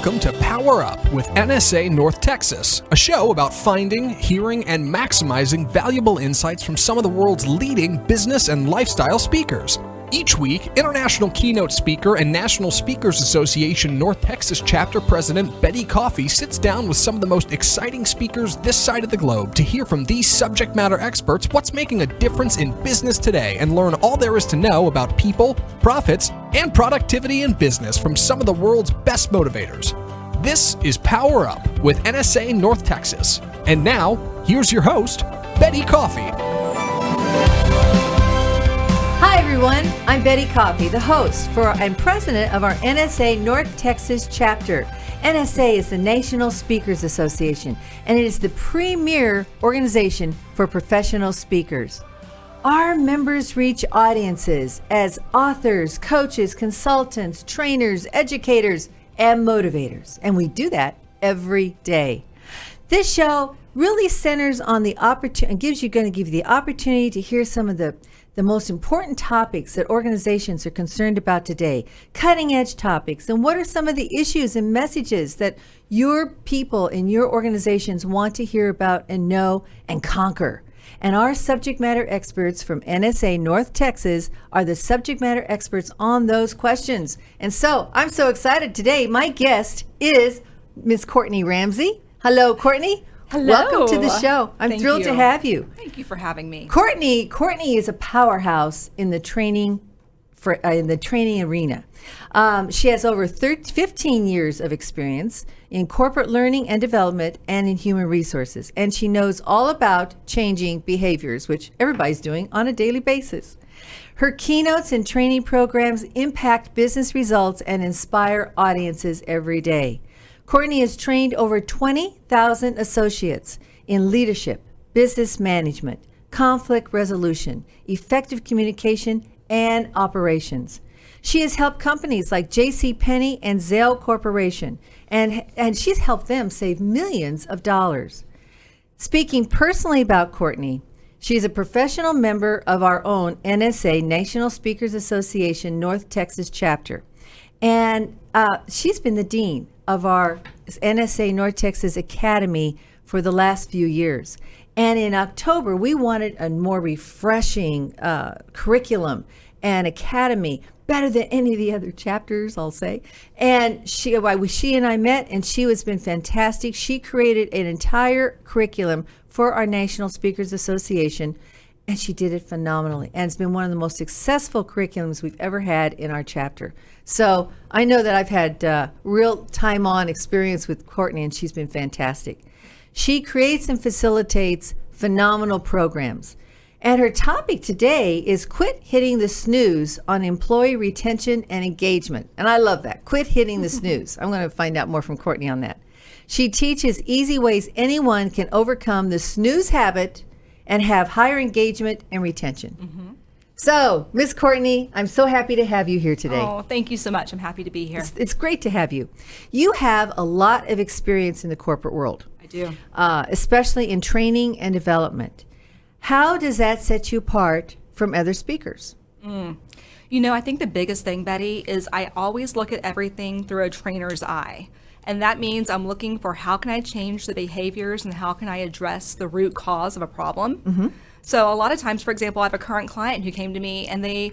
Welcome to Power Up with NSA North Texas, a show about finding, hearing, and maximizing valuable insights from some of the world's leading business and lifestyle speakers. Each week, international keynote speaker and National Speakers Association North Texas Chapter President Betty Coffey sits down with some of the most exciting speakers this side of the globe to hear from these subject matter experts what's making a difference in business today and learn all there is to know about people, profits, and productivity in business from some of the world's best motivators. This is Power Up with NSA North Texas. And now, here's your host, Betty Coffey. Hi everyone, I'm Betty Coffey, the host and president of our NSA North Texas chapter. NSA is the National Speakers Association, and it is the premier organization for professional speakers. Our members reach audiences as authors, coaches, consultants, trainers, educators, and motivators, and we do that every day. This show really centers on the opportunity, going to give you the opportunity to hear some of the most important topics that organizations are concerned about today, cutting edge topics, and what are some of the issues and messages that your people in your organizations want to hear about and know and conquer. And our subject matter experts from NSA North Texas are the subject matter experts on those questions. And so I'm so excited today. My guest is Ms. Courtney Ramsey. Hello, Courtney. Hello. Welcome to the show. I'm thrilled to have you. Thank you for having me. Courtney is a powerhouse in the training arena. She has over 15 years of experience in corporate learning and development and in human resources. And she knows all about changing behaviors, which everybody's doing on a daily basis. Her keynotes and training programs impact business results and inspire audiences every day. Courtney has trained over 20,000 associates in leadership, business management, conflict resolution, effective communication, and operations. She has helped companies like JCPenney and Zelle Corporation, and she's helped them save millions of dollars. Speaking personally about Courtney, she's a professional member of our own NSA, National Speakers Association North Texas chapter, and she's been the dean of our NSA North Texas Academy for the last few years. And in October, we wanted a more refreshing curriculum and academy, better than any of the other chapters, I'll say. And she and I met, and she has been fantastic. She created an entire curriculum for our National Speakers Association, and she did it phenomenally. And it's been one of the most successful curriculums we've ever had in our chapter. So I know that I've had real time-on experience with Courtney, and she's been fantastic. She creates and facilitates phenomenal programs. And her topic today is Quit Hitting the Snooze on Employee Retention and Engagement. And I love that. Quit hitting the snooze. I'm going to find out more from Courtney on that. She teaches easy ways anyone can overcome the snooze habit and have higher engagement and retention. Mm-hmm. So, Miss Courtney, I'm so happy to have you here today. Oh, thank you so much. I'm happy to be here. It's great to have you. You have a lot of experience in the corporate world. I do. Especially in training and development. How does that set you apart from other speakers? You know, I think the biggest thing, Betty, is I always look at everything through a trainer's eye. And that means I'm looking for how can I change the behaviors and how can I address the root cause of a problem. Mm-hmm. So a lot of times, for example, I have a current client who came to me and they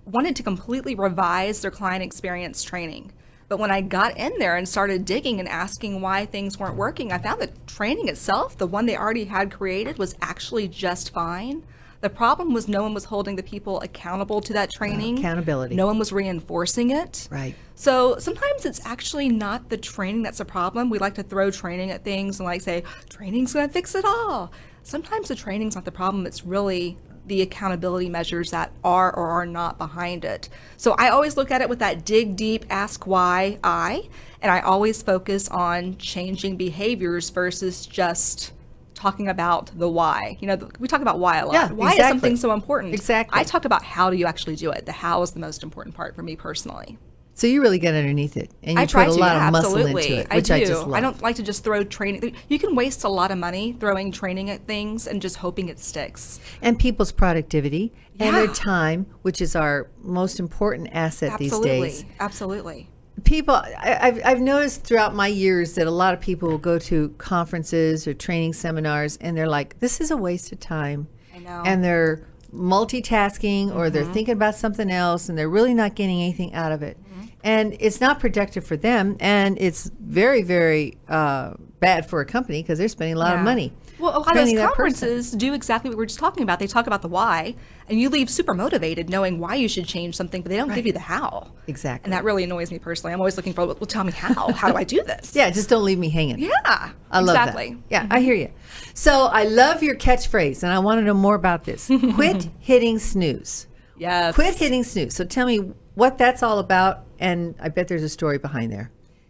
wanted to completely revise their client experience training. But when I got in there and started digging and asking why things weren't working, I found that training itself, the one they already had created, was actually just fine. The problem was no one was holding the people accountable to that training. Accountability. No one was reinforcing it. Right. So sometimes it's actually not the training that's a problem. We like to throw training at things and like say, training's going to fix it all. Sometimes the training's not the problem. It's really the accountability measures that are or are not behind it. So I always look at it with that dig deep, ask why eye, and I always focus on changing behaviors versus just talking about the why. You know, we talk about why a lot. Yeah, why exactly. is something so important? Exactly. I talked about how do you actually do it. The how is the most important part for me personally. So you really get underneath it, and you put a lot of muscle into it, which I just love. I don't like to just throw training. You can waste a lot of money throwing training at things and just hoping it sticks. And people's productivity and their time, which is our most important asset these days. Absolutely. people, I've noticed throughout my years that a lot of people will go to conferences or training seminars and they're like, this is a waste of time. I know. And they're multitasking or they're thinking about something else and they're really not getting anything out of it. And it's not productive for them, and it's very, very bad for a company because they're spending a lot of money. Well, a lot of those conferences do exactly what we were just talking about. They talk about the why, and you leave super motivated knowing why you should change something, but they don't give you the how. Exactly. And that really annoys me personally. I'm always looking for, well, tell me how. How do I do this? Yeah, just don't leave me hanging. Yeah, I love exactly. that. Yeah, I hear you. So I love your catchphrase, and I want to know more about this. Quit hitting snooze. Yes. Quit hitting snooze. So tell me what that's all about, and I bet there's a story behind there.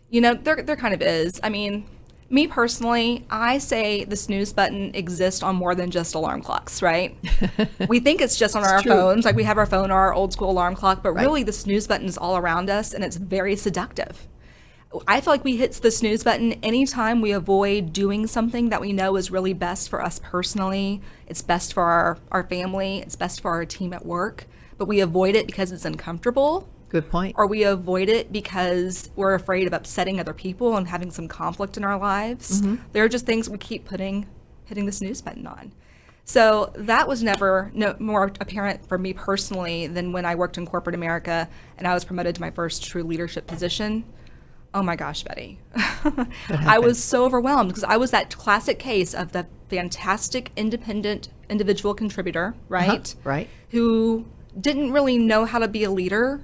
You know, there kind of is. I mean, me personally, I say the snooze button exists on more than just alarm clocks, right? We think it's just on our phones, like we have our phone or our old school alarm clock, but really the snooze button is all around us, and it's very seductive. I feel like we hit the snooze button anytime we avoid doing something that we know is really best for us personally. It's best for our family. It's best for our team at work. But we avoid it because it's uncomfortable. Good point. Or we avoid it because we're afraid of upsetting other people and having some conflict in our lives. There are just things we keep hitting the snooze button on. So that was never more apparent for me personally than when I worked in corporate America and I was promoted to my first true leadership position. Oh my gosh, Betty. I was so overwhelmed because I was that classic case of the fantastic independent individual contributor, right? Right. Who didn't really know how to be a leader,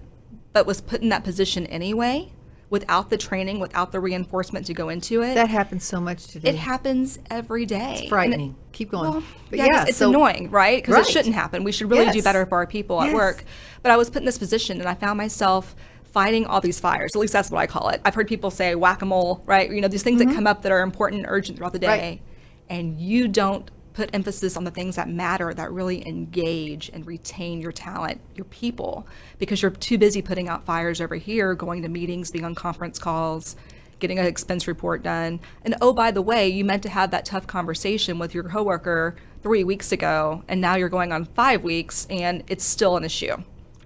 but was put in that position anyway, without the training, without the reinforcement to go into it. That happens so much today. It happens every day. It's frightening. Keep going. Well, but it's annoying, right? Because it shouldn't happen. We should really do better for our people at work. But I was put in this position, and I found myself fighting all these fires. At least that's what I call it. I've heard people say whack-a-mole, right? You know, these things that come up that are important and urgent throughout the day, and you don't put emphasis on the things that matter, that really engage and retain your talent, your people, because you're too busy putting out fires over here, going to meetings, being on conference calls, getting an expense report done. And oh, by the way, you meant to have that tough conversation with your coworker 3 weeks ago, and now you're going on 5 weeks, and it's still an issue,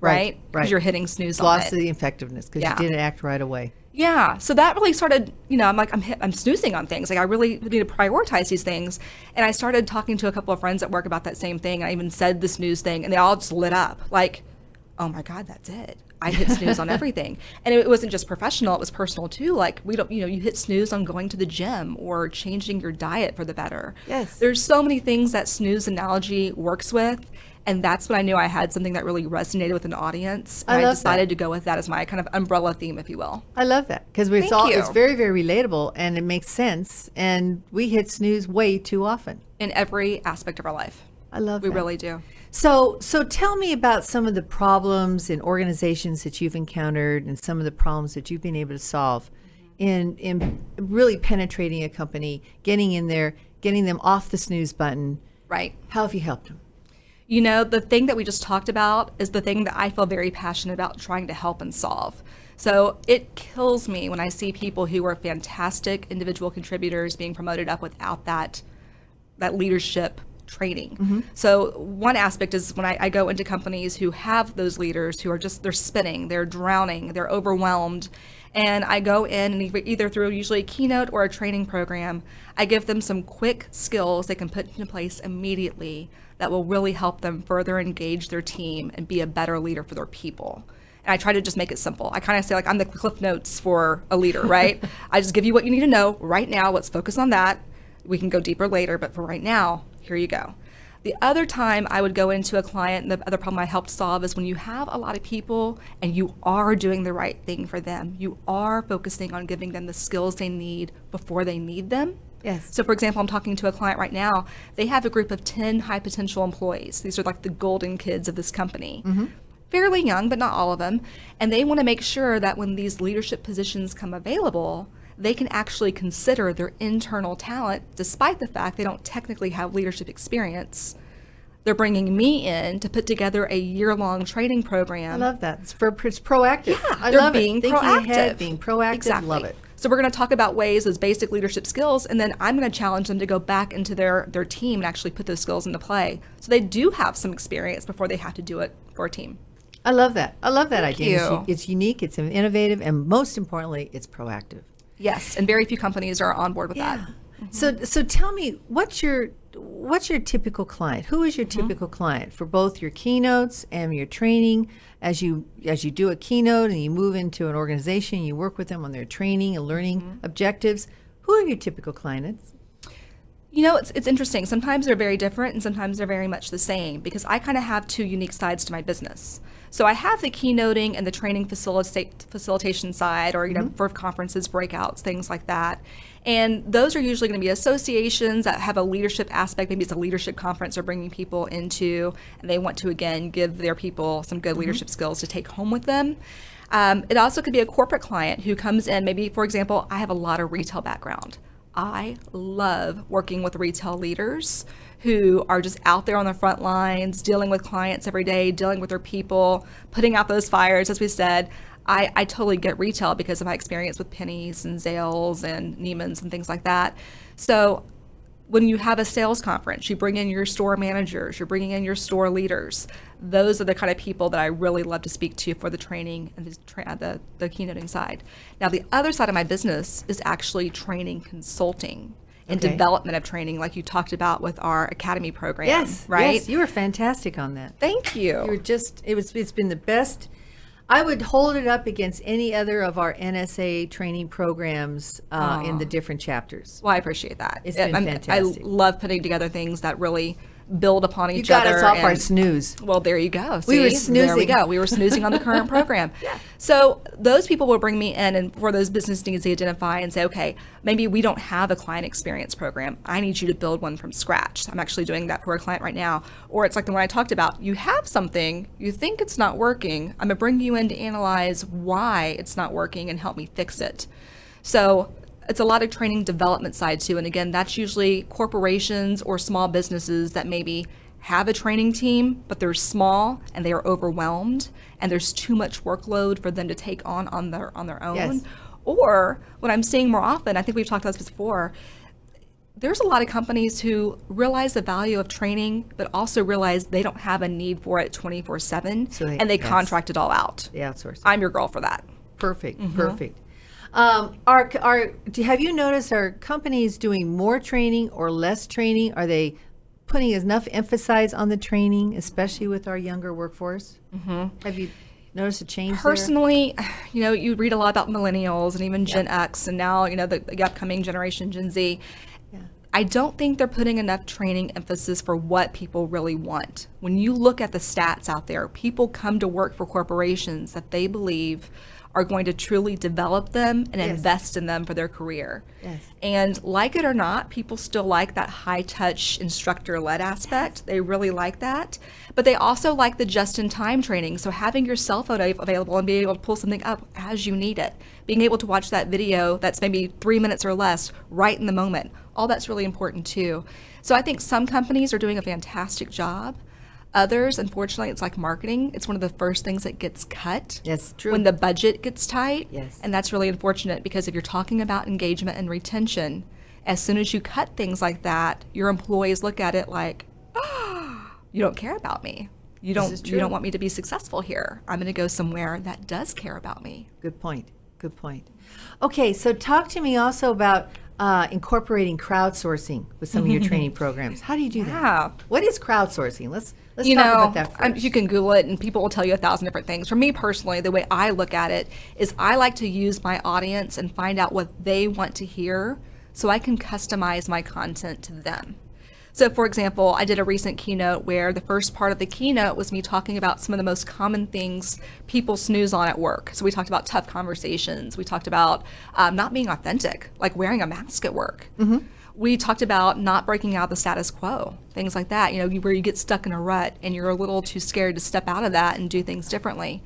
right? Because you're hitting snooze on it. Lost the effectiveness because you didn't act right away. Yeah, so that really started, you know, I'm like, I'm snoozing on things. Like, I really need to prioritize these things. And I started talking to a couple of friends at work about that same thing. I even said the snooze thing, and they all just lit up. Like, oh my God, that's it. I hit snooze on everything. And it wasn't just professional, it was personal too. Like, you hit snooze on going to the gym or changing your diet for the better. Yes. There's so many things that snooze analogy works with. And that's when I knew I had something that really resonated with an audience. And I decided to go with that as my kind of umbrella theme, if you will. I love that because it's very, very relatable and it makes sense. And we hit snooze way too often. In every aspect of our life. I love that. We that. really do. So tell me about some of the problems in organizations that you've encountered and some of the problems that you've been able to solve in really penetrating a company, getting in there, getting them off the snooze button. Right. How have you helped them? You know, the thing that we just talked about is the thing that I feel very passionate about trying to help and solve. So it kills me when I see people who are fantastic individual contributors being promoted up without that leadership training. So one aspect is when I go into companies who have those leaders who are they're spinning, they're drowning, they're overwhelmed. And I go in and either through usually a keynote or a training program, I give them some quick skills they can put into place immediately that will really help them further engage their team and be a better leader for their people. And I try to just make it simple. I kind of say, like, I'm the Cliff Notes for a leader, right? I just give you what you need to know right now. Let's focus on that. We can go deeper later, but for right now, here you go. The other time I would go into a client, and the other problem I helped solve is when you have a lot of people and you are doing the right thing for them. You are focusing on giving them the skills they need before they need them. Yes. So for example, I'm talking to a client right now. They have a group of 10 high potential employees. These are like the golden kids of this company. Fairly young, but not all of them. And they want to make sure that when these leadership positions come available, they can actually consider their internal talent, despite the fact they don't technically have leadership experience. They're bringing me in to put together a year-long training program. I love that. It's proactive. Yeah, I they're love being it. Thinking proactive. Ahead, being proactive. Exactly. Love it. So we're going to talk about ways, those basic leadership skills, and then I'm going to challenge them to go back into their team and actually put those skills into play. So they do have some experience before they have to do it for a team. I love that. I love that Thank idea. you. It's unique, it's innovative, and most importantly, it's proactive. Yes, and very few companies are on board with that. So tell me, what's your typical client? Who is your typical client for both your keynotes and your training? As you do a keynote and you move into an organization, you work with them on their training and learning objectives. Who are your typical clients? You know, it's interesting. Sometimes they're very different and sometimes they're very much the same because I kind of have two unique sides to my business. So I have the keynoting and the training facilitation side, or, for conferences, breakouts, things like that. And those are usually going to be associations that have a leadership aspect. Maybe it's a leadership conference they're bringing people into, and they want to, again, give their people some good leadership skills to take home with them. It also could be a corporate client who comes in, maybe, for example, I have a lot of retail background. I love working with retail leaders who are just out there on the front lines, dealing with clients every day, dealing with their people, putting out those fires. As we said, I totally get retail because of my experience with Penny's and Zales and Neiman's and things like that. So when you have a sales conference, you bring in your store managers, you're bringing in your store leaders. Those are the kind of people that I really love to speak to for the training and the keynoting side. Now, the other side of my business is actually training consulting and development of training, like you talked about with our academy program. Yes, right? Yes, you were fantastic on that. Thank you. You're just, it's been the best. I would hold it up against any other of our NSA training programs in the different chapters. Well, I appreciate that. It's been fantastic. I love putting together things that really build upon each You other. got us off our snooze. Well, there you go. We were See? There we snoozing. go. We were snoozing on the current program. Yeah. So those people will bring me in, and for those business needs, they identify and say, okay, maybe we don't have a client experience program. I need you to build one from scratch. I'm actually doing that for a client right now. Or it's like the one I talked about. You have something, you think it's not working. I'm going to bring you in to analyze why it's not working and help me fix it. So it's a lot of training development side too. And again, that's usually corporations or small businesses that maybe have a training team, but they're small and they are overwhelmed and there's too much workload for them to take on their own. Yes. Or what I'm seeing more often, I think we've talked about this before, there's a lot of companies who realize the value of training, but also realize they don't have a need for it 24/7, So and they contract it all out. They outsource. I'm your girl for that. Perfect. Perfect. Have you noticed, are companies doing more training or less training? Are they putting enough emphasis on the training, especially with our younger workforce? Have you noticed a change there? Personally, you read a lot about millennials and even Gen X, and now, the upcoming generation, Gen Z. I don't think they're putting enough training emphasis for what people really want. When you look at the stats out there, people come to work for corporations that they believe are going to truly develop them and invest in them for their career. Yes. And like it or not, people still like that high-touch instructor-led aspect. They really like that. But they also like the just-in-time training. So having your cell phone available and being able to pull something up as you need it. Being able to watch that video that's maybe 3 minutes or less right in the moment. All that's really important too. So I think some companies are doing a fantastic job. Others, unfortunately, it's like marketing. It's one of the first things that gets cut. Yes, true. When the budget gets tight. Yes. And that's really unfortunate because if you're talking about engagement and retention, as soon as you cut things like that, your employees look at it like, oh, you don't care about me. You don't want me to be successful here. I'm going to go somewhere that does care about me. Good point. Good point. Okay, so talk to me also about incorporating crowdsourcing with some of your training programs. How do you do that? Yeah. What is crowdsourcing? Let's talk about that first. You can Google it and people will tell you 1,000 different things. For me personally, the way I look at it is I like to use my audience and find out what they want to hear so I can customize my content to them. So for example, I did a recent keynote where the first part of the keynote was me talking about some of the most common things people snooze on at work. So we talked about tough conversations. We talked about not being authentic, like wearing a mask at work. We talked about not breaking out the status quo, things like that, where you get stuck in a rut and you're a little too scared to step out of that and do things differently.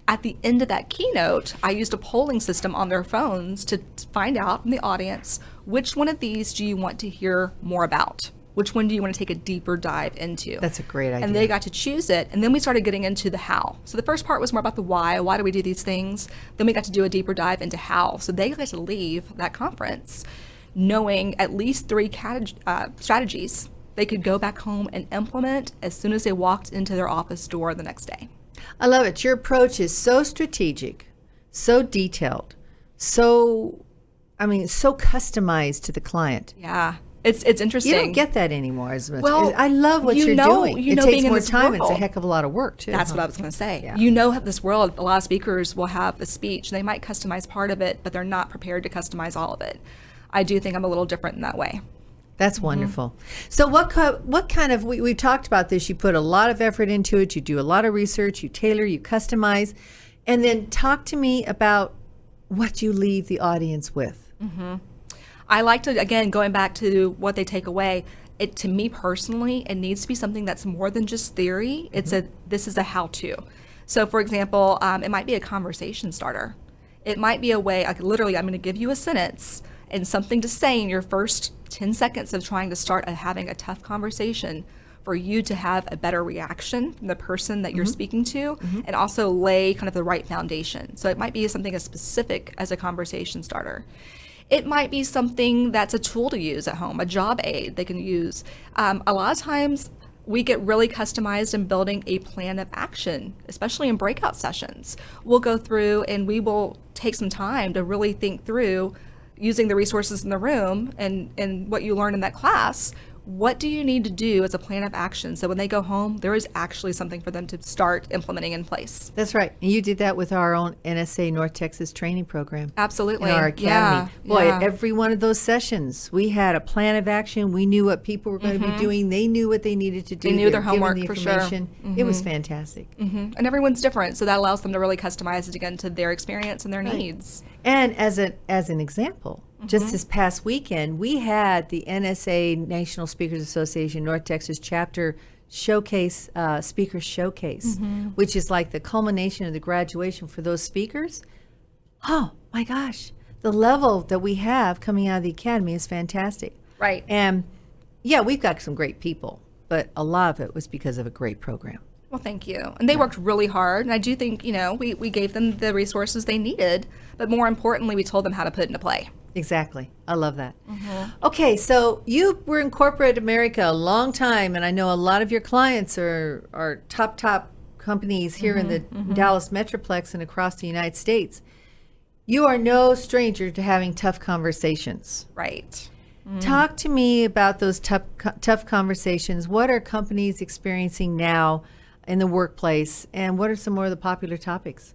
At the end of that keynote, I used a polling system on their phones to find out from the audience, which one of these do you want to hear more about? Which one do you want to take a deeper dive into? That's a great idea. And they got to choose it. And then we started getting into the how. So the first part was more about the why. Why do we do these things? Then we got to do a deeper dive into how. So they got to leave that conference knowing at least 3 strategies they could go back home and implement as soon as they walked into their office door the next day. I love it. Your approach is so strategic, so detailed, so customized to the client. Yeah. It's interesting. You don't get that anymore as much. Well, I love what you're doing. It takes being in more this time. world. It's a heck of a lot of work, too. That's what I was going to say. Yeah. You know, this world, a lot of speakers will have the speech. They might customize part of it, but they're not prepared to customize all of it. I do think I'm a little different in that way. That's wonderful. So what kind of, we talked about this, you put a lot of effort into it, you do a lot of research, you tailor, you customize, and then talk to me about what you leave the audience with. I like to, again, going back to what they take away, to me personally, it needs to be something that's more than just theory. This is a how-to. So for example, it might be a conversation starter. It might be a way, like literally, I'm going to give you a sentence and something to say in your first 10 seconds of trying to start having a tough conversation for you to have a better reaction from the person that you're speaking to, and also lay kind of the right foundation. So it might be something as specific as a conversation starter. It might be something that's a tool to use at home, a job aid they can use. A lot of times we get really customized in building a plan of action, especially in breakout sessions. We'll go through and we will take some time to really think through, using the resources in the room and what you learn in that class. What do you need to do as a plan of action so when they go home, there is actually something for them to start implementing in place? That's right. And you did that with our own NSA North Texas training program. Absolutely. In our academy. Boy, yeah. at every one of those sessions, we had a plan of action. We knew what people were going to be doing. They knew what they needed to do. They knew their were given homework the for sure. information. It was fantastic. And everyone's different, so that allows them to really customize it again to their experience and their needs. And as an example, just this past weekend, we had the NSA National Speakers Association North Texas chapter showcase, speaker showcase, which is like the culmination of the graduation for those speakers. Oh my gosh, the level that we have coming out of the academy is fantastic. Right. And yeah, we've got some great people, but a lot of it was because of a great program. Well, thank you. And they worked really hard. And I do think, we gave them the resources they needed, but more importantly, we told them how to put it into play. Exactly. I love that. Okay, so you were in corporate America a long time, and I know a lot of your clients are top companies here in the Dallas Metroplex and across the United States. You are no stranger to having tough conversations. Right. Talk to me about those tough conversations. What are companies experiencing now in the workplace, and what are some more of the popular topics?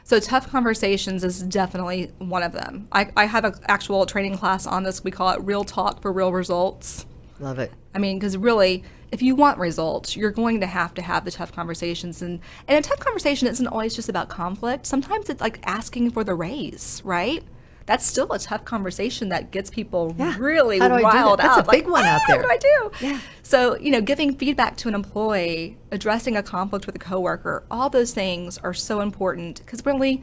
So tough conversations is definitely one of them. I have an actual training class on this. We call it Real Talk for Real Results. Love it. I mean, because really, if you want results, you're going to have the tough conversations. And a tough conversation isn't always just about conflict. Sometimes it's like asking for the raise, right? That's still a tough conversation that gets people really riled up. That's a big one out there. What do I do? Yeah. So, giving feedback to an employee, addressing a conflict with a coworker, all those things are so important because really,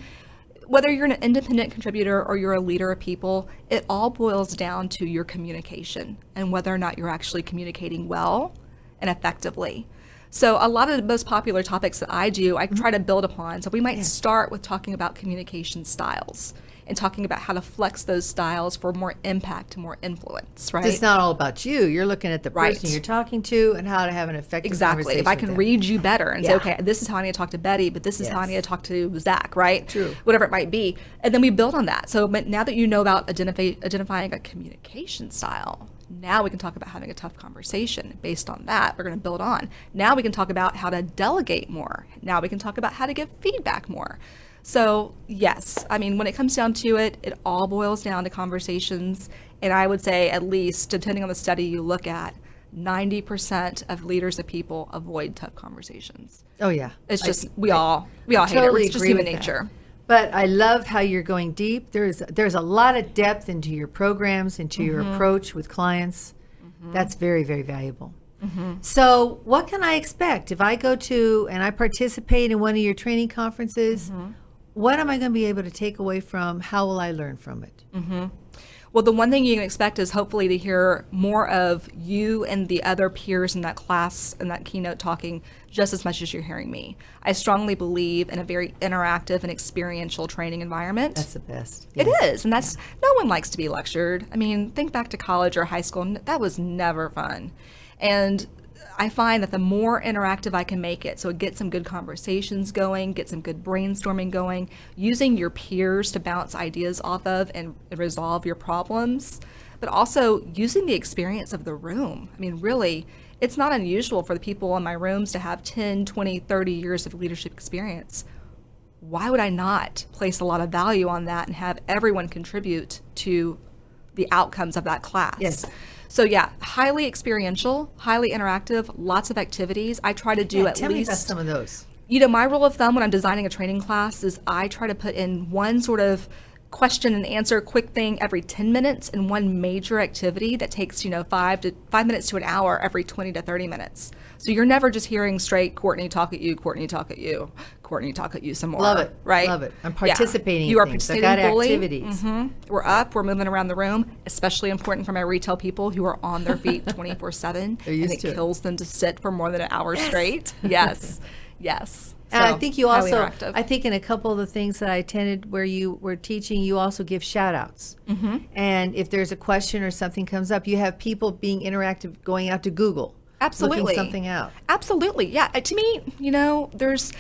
whether you're an independent contributor or you're a leader of people, it all boils down to your communication and whether or not you're actually communicating well and effectively. So a lot of the most popular topics that I do, I try to build upon. So we might start with talking about communication styles and talking about how to flex those styles for more impact and more influence, right? It's not all about you. You're looking at the person you're talking to and how to have an effective Exactly. If I can read you better and say, okay, this is how I need to talk to Betty, but this is how I need to talk to Zach, right? True. Whatever it might be. And then we build on that. So but now that you know about identifying a communication style, now we can talk about having a tough conversation. Based on that, we're going to build on. Now we can talk about how to delegate more. Now we can talk about how to give feedback more. So yes, I mean, when it comes down to it, it all boils down to conversations. And I would say at least, depending on the study you look at, 90% of leaders of people avoid tough conversations. Oh yeah. It's just, we all hate totally it. It's just agree human with nature. But I love how you're going deep. There's a lot of depth into your programs, into your approach with clients. That's very, very valuable. So what can I expect if I go to and I participate in one of your training conferences? What am I going to be able to take away from? How will I learn from it? Well, the one thing you can expect is hopefully to hear more of you and the other peers in that class and that keynote talking just as much as you're hearing me. I strongly believe in a very interactive and experiential training environment. That's the best. It is. And that's, no one likes to be lectured. I mean, think back to college or high school. That was never fun. And I find that the more interactive I can make it, so it gets some good conversations going, get some good brainstorming going, using your peers to bounce ideas off of and resolve your problems, but also using the experience of the room. I mean, really, it's not unusual for the people in my rooms to have 10, 20, 30 years of leadership experience. Why would I not place a lot of value on that and have everyone contribute to the outcomes of that class? Yes. So yeah, highly experiential, highly interactive, lots of activities. I try to do at tell me least about some of those. My rule of thumb when I'm designing a training class is I try to put in one sort of question and answer quick thing every 10 minutes and one major activity that takes, 5 minutes to an hour every 20 to 30 minutes. So you're never just hearing straight Courtney talk at you, Courtney talk at you, Courtney talk at you some more. Love it. Right? Love it. I'm participating You in are things. participating I've got fully. activities. We're up, we're moving around the room, especially important for my retail people who are on their feet 24/7. They're used and to it it. kills them to sit for more than an hour straight. Yes. Yes. And I So, think you highly also, interactive. I think in a couple of the things that I attended where you were teaching, you also give shout outs. Mm-hmm. And if there's a question or something comes up, you have people being interactive, going out to Google. Absolutely. Looking something out. Absolutely. Yeah. To me, there's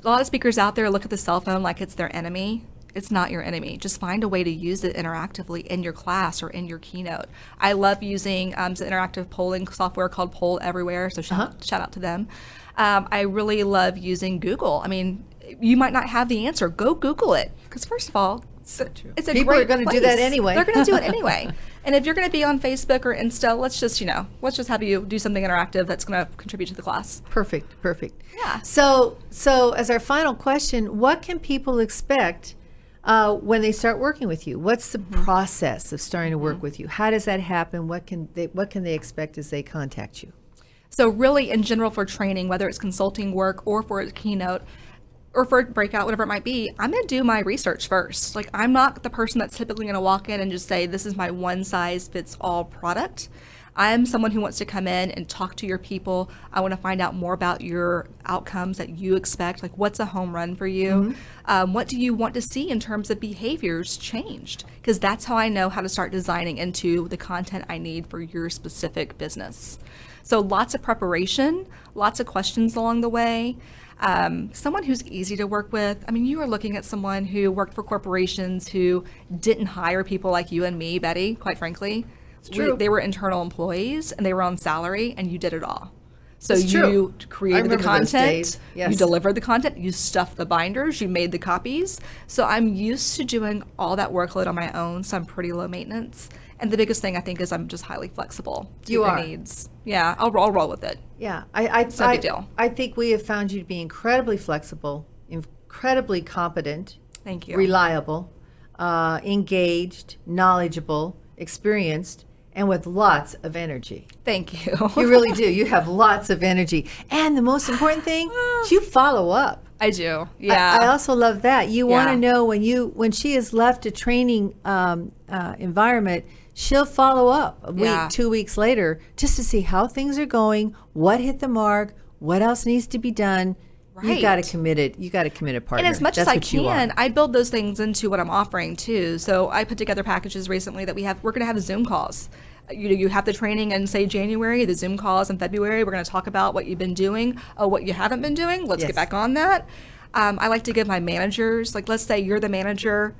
a lot of speakers out there look at the cell phone like it's their enemy. It's not your enemy. Just find a way to use it interactively in your class or in your keynote. I love using some interactive polling software called Poll Everywhere, so shout out to them. I really love using Google. I mean, you might not have the answer. Go Google it. Because first of all, it's a People great are going to do that place. anyway. They're going to do it anyway. And if you're going to be on Facebook or Insta, let's just have you do something interactive that's going to contribute to the class. Perfect. Yeah. So as our final question, what can people expect when they start working with you? What's the process of starting to work with you? How does that happen? What can they expect as they contact you? So really, in general, for training, whether it's consulting work or for a keynote or for a breakout, whatever it might be, I'm going to do my research first. Like, I'm not the person that's typically going to walk in and just say, this is my one-size-fits-all product. I'm someone who wants to come in and talk to your people. I want to find out more about your outcomes that you expect. Like, what's a home run for you? What do you want to see in terms of behaviors changed? Because that's how I know how to start designing into the content I need for your specific business. So lots of preparation, lots of questions along the way. Someone who's easy to work with. I mean, you are looking at someone who worked for corporations who didn't hire people like you and me, Betty, quite frankly. It's true. They were internal employees and they were on salary, and you did it all. So It's you true. created I the remember those content, days. Yes. you delivered the content, you stuffed the binders, you made the copies. So I'm used to doing all that workload on my own, so I'm pretty low maintenance. And the biggest thing I think is I'm just highly flexible to You their are. needs. Yeah, I'll roll with it. Yeah, no big deal. I think we have found you to be incredibly flexible, incredibly competent, Thank you. reliable, engaged, knowledgeable, experienced, and with lots of energy. Thank you. You really do. You have lots of energy. And the most important thing is you follow up. I do. Yeah. I also love that. You want to Yeah. know when she has left a training environment, she'll follow up a week, Yeah. 2 weeks later, just to see how things are going, what hit the mark, what else needs to be done. You Right. got a committed partner. And as much That's as I what you are. can, I build those things into what I'm offering too. So I put together packages recently that we're going to have Zoom calls. You have the training in, say, January, the Zoom calls in February. We're going to talk about what you've been doing, what you haven't been doing. Let's Yes. get back on that. I like to give my managers, like, let's say you're the manager,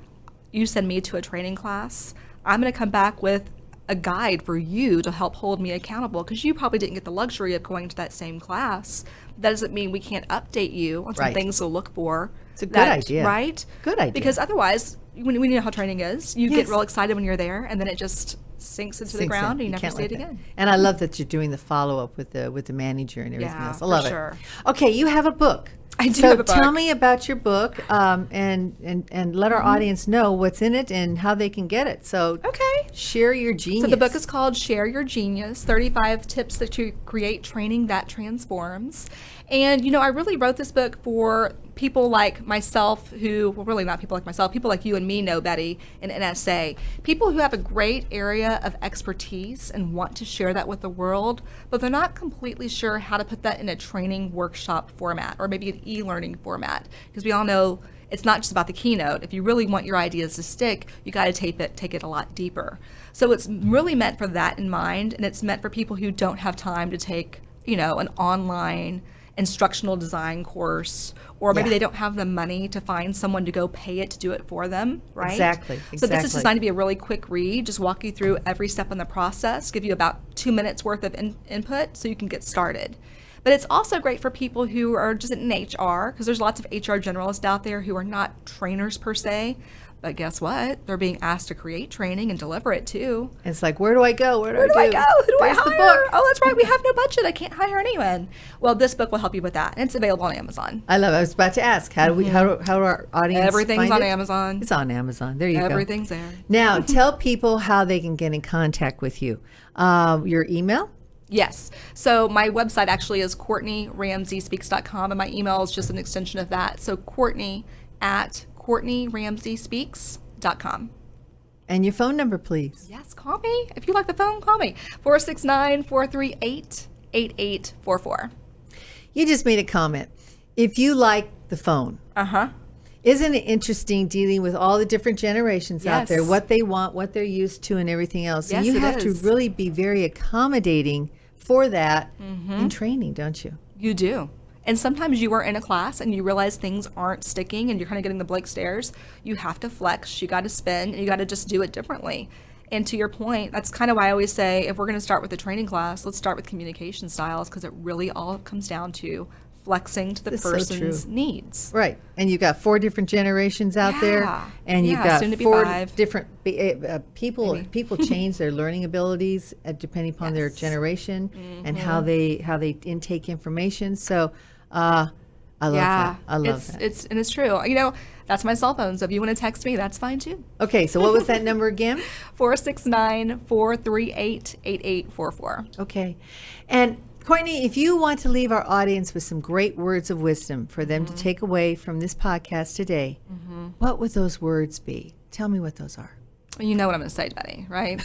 you send me to a training class. I'm going to come back with a guide for you to help hold me accountable, because you probably didn't get the luxury of going to that same class. That doesn't mean we can't update you on some Right. things to look for. It's a good idea. Right? Good idea. Because otherwise, when you know how training is, you Yes. get real excited when you're there, and then it just sinks into the Sinks in. ground, and you never can't see let it that. again. And I love that you're doing the follow up with the manager and everything Yeah, else. I for love sure. it. Okay, you have a book. I do so have a book. tell me about your book, and let our audience know what's in it and how they can get it. So Okay. share your genius. So the book is called Share Your Genius, 35 Tips to Create Training That Transforms. And, I really wrote this book for people like myself really not people like myself, people like you and me know, Betty, in NSA. People who have a great area of expertise and want to share that with the world, but they're not completely sure how to put that in a training workshop format or maybe an e-learning format. Because we all know it's not just about the keynote. If you really want your ideas to stick, you got to take it a lot deeper. So it's really meant for that in mind, and it's meant for people who don't have time to take an online instructional design course, or maybe they don't have the money to find someone to go pay it to do it for them, right? Exactly. So this is designed to be a really quick read, just walk you through every step in the process, give you about 2 minutes worth of input so you can get started. But it's also great for people who are just in HR, because there's lots of HR generalists out there who are not trainers per se. But guess what? They're being asked to create training and deliver it too. It's like, where do I go? Where do I go? Who do Where's I hire? the book? Oh, that's right. We have no budget. I can't hire anyone. Well, this book will help you with that. And it's available on Amazon. I love it. I was about to ask, how do our audience Everything's find on it? Amazon. It's on Amazon. There you go. Everything's there. Now, tell people how they can get in contact with you. Your email? Yes. So my website actually is CourtneyRamseySpeaks.com, and my email is just an extension of that. So Courtney@CourtneyRamseySpeaks.com. And your phone number, please. Yes, call me. If you like the phone, call me. 469-438-8844. You just made a comment. If you like the phone. Isn't it interesting dealing with all the different generations out there, what they want, what they're used to, and everything else? Yes, and you it have is. to really be very accommodating for that in training, don't you? You do. And sometimes you are in a class and you realize things aren't sticking and you're kind of getting the blank stares. You have to flex, you got to spin, and you got to just do it differently. And to your point, that's kind of why I always say, if we're going to start with a training class, let's start with communication styles, because it really all comes down to flexing to the That's so person's true. needs. Right. And you've got 4 different generations out there. And you've got soon to be 4 5. different people. People change their learning abilities depending upon their generation and how they intake information. So I love that. I love that. It's true. That's my cell phone. So if you want to text me, that's fine too. Okay, so what was that number again? 469-438-8844. Okay. And Courtney, if you want to leave our audience with some great words of wisdom for them to take away from this podcast today, what would those words be? Tell me what those are. You know what I'm going to say, Betty, right?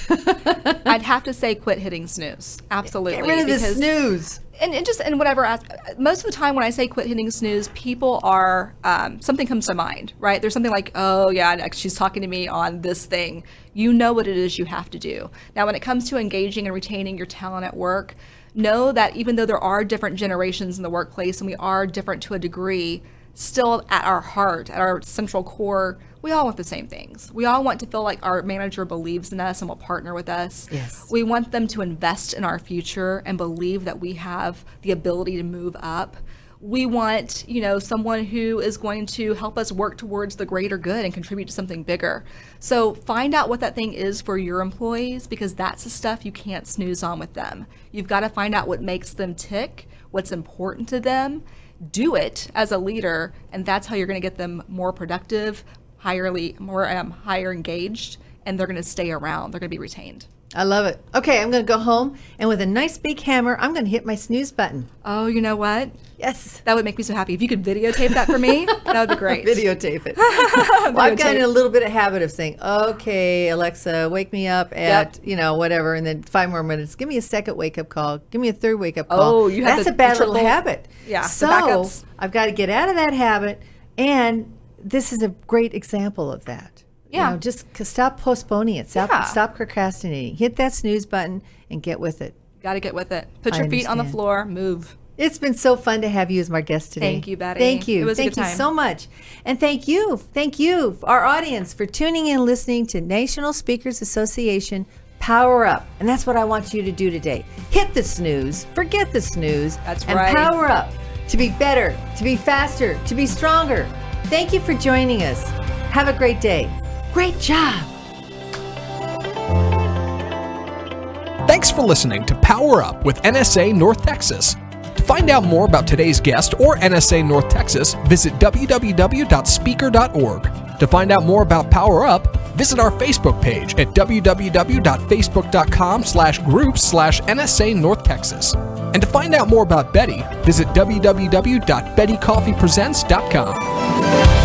I'd have to say quit hitting snooze. Absolutely. Get rid of the snooze. And whatever, most of the time when I say quit hitting snooze, people are, something comes to mind, right? There's something like, oh yeah, she's talking to me on this thing. You know what it is you have to do. Now, when it comes to engaging and retaining your talent at work, know that even though there are different generations in the workplace and we are different to a degree, still at our heart, at our central core, we all want the same things. We all want to feel like our manager believes in us and will partner with us. Yes. We want them to invest in our future and believe that we have the ability to move up. We want, someone who is going to help us work towards the greater good and contribute to something bigger. So find out what that thing is for your employees, because that's the stuff you can't snooze on with them. You've got to find out what makes them tick, what's important to them, do it as a leader, and that's how you're going to get them more productive, higher engaged, and they're going to stay around. They're going to be retained. I love it. Okay, I'm going to go home, and with a nice big hammer, I'm going to hit my snooze button. Oh, you know what? Yes. That would make me so happy. If you could videotape that for me, that would be great. Videotape it. Well, I've gotten in a little bit of habit of saying, okay, Alexa, wake me up at, whatever, and then 5 more minutes. Give me a second wake-up call. Give me a third wake-up call. Oh, you have That's a bad little habit. Yeah, so the backups. I've got to get out of that habit, and this is a great example of that. Yeah. Just stop postponing it. Stop procrastinating. Hit that snooze button and get with it. Got to get with it. Put your feet on the floor. Move. It's been so fun to have you as my guest today. Thank you, Betty. Thank you. It was a good Thank you time. so much. And thank you, our audience, for tuning in and listening to National Speakers Association Power Up. And that's what I want you to do today. Hit the snooze. Forget the snooze. That's and right. Power up to be better, to be faster, to be stronger. Thank you for joining us. Have a great day. Great job. Thanks for listening to Power Up with NSA North Texas. To find out more about today's guest or NSA North Texas, visit www.speaker.org. To find out more about Power Up, visit our Facebook page at www.facebook.com/groups/NSA North Texas. And to find out more about Betty, visit www.bettycoffeepresents.com.